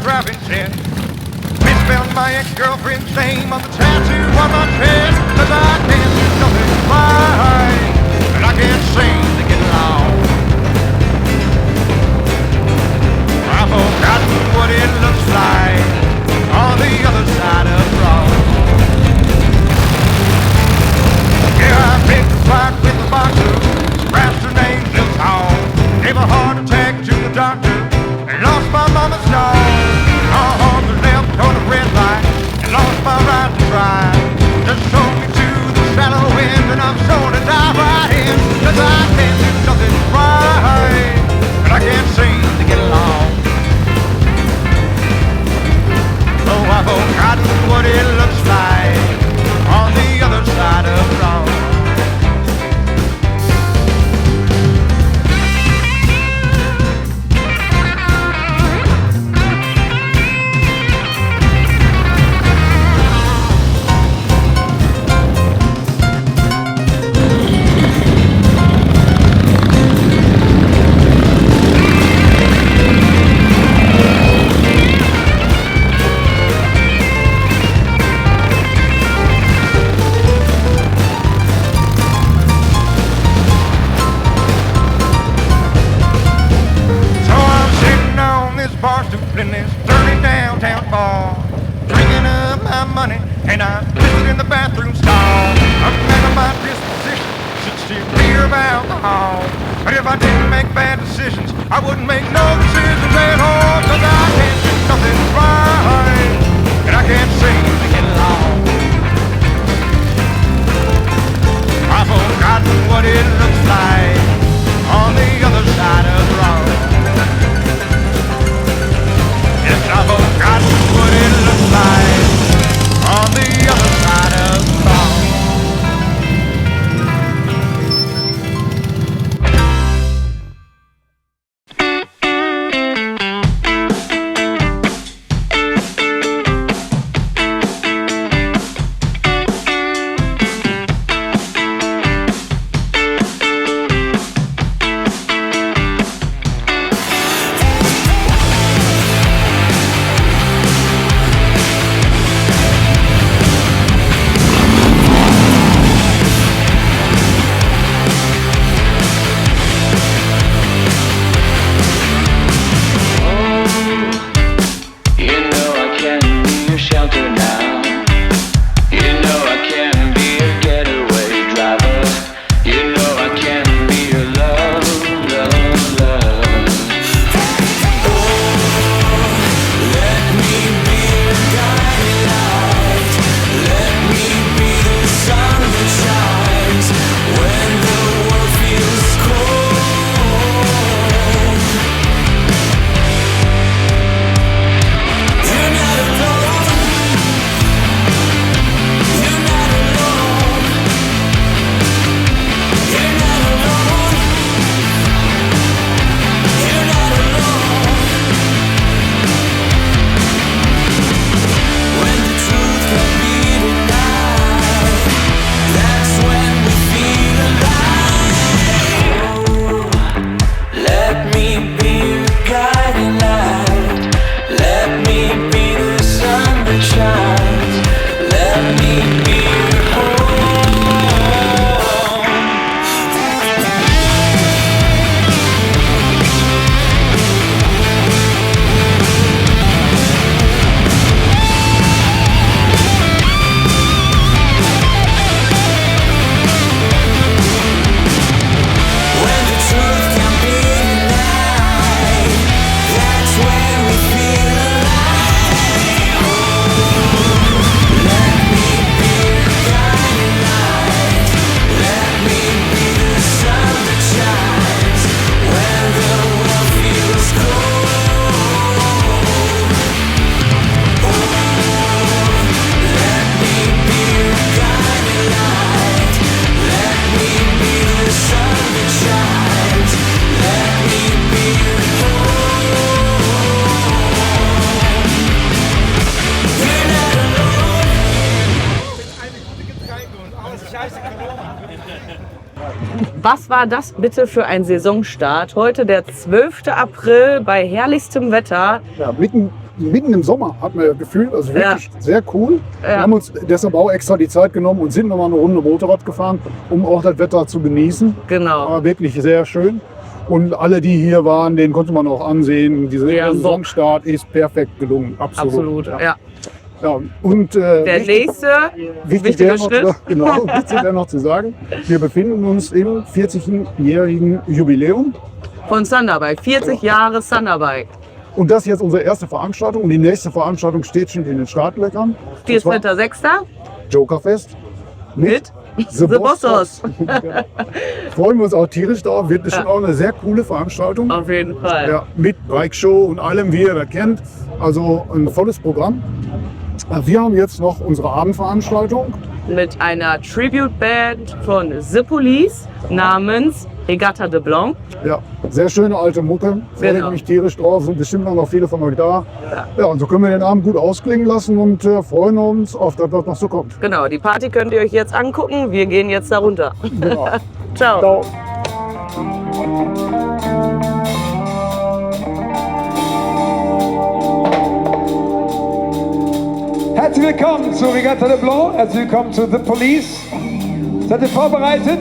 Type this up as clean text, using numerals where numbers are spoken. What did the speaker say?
driving set. Misspelled my ex-girlfriend's name on the tattoo on my chest. 'Cause I can't do nothing right, and I can't seem to get along. I've forgotten what it looks like on the other side of the road. Yeah, I picked a fight with the boxer, scratched her name just home. Gave a heart attack to the doctor and lost my mama's dog. On the left on the red light and lost my right to drive. Just sold me to the shallow end and I'm sure to die right in. 'Cause I can't do nothing right, and I can't seem to get along. Oh, I've forgotten what it looks like on the other side of the road. In this dirty downtown bar, drinking up my money, and I pissed in the bathroom stall. A man of my disposition should steer clear of alcohol. But if I didn't make bad decisions, I wouldn't make no decisions at all. 'Cause I can't do nothing right, and I can't seem to get along. I've forgotten what it looks like on the other side of the road. I've forgotten what it looks like on the other side of the phone. Was war das bitte für ein Saisonstart? Heute der 12. April bei herrlichstem Wetter. Ja, mitten mitten im Sommer, hat man ja gefühlt, also wirklich sehr cool. Wir haben uns deshalb auch extra die Zeit genommen und sind nochmal eine Runde Motorrad gefahren, um auch das Wetter zu genießen. Genau. War wirklich sehr schön. Und alle, die hier waren, den konnte man auch ansehen. Dieser Saisonstart ist perfekt gelungen. Absolut. Ja. Und der nächste wichtige Schritt. Wichtig wäre noch zu sagen, wir befinden uns im 40-jährigen Jubiläum. Von Thunderbike, 40 Jahre Thunderbike. Und das ist jetzt unsere erste Veranstaltung. Und die nächste Veranstaltung steht schon in den Startlöchern. 4.6. Jokerfest mit The Bossos. Freuen wir uns auch tierisch drauf. Wird bestimmt auch eine sehr coole Veranstaltung. Auf jeden Fall. Ja, mit Bike-Show und allem, wie ihr das kennt. Also ein volles Programm. Wir haben jetzt noch unsere Abendveranstaltung. Mit einer Tribute-Band von The Police namens Regatta de Blanc. Ja, sehr schöne alte Mucke. Freue mich tierisch drauf. Sind bestimmt noch viele von euch da. Ja, und so können wir den Abend gut ausklingen lassen und freuen uns auf das, was noch so kommt. Genau, die Party könnt ihr euch jetzt angucken. Wir gehen jetzt da runter. Genau. Ciao. Ciao. Herzlich willkommen zu Regatta de Blanc, herzlich willkommen zu The Police. Seid ihr vorbereitet?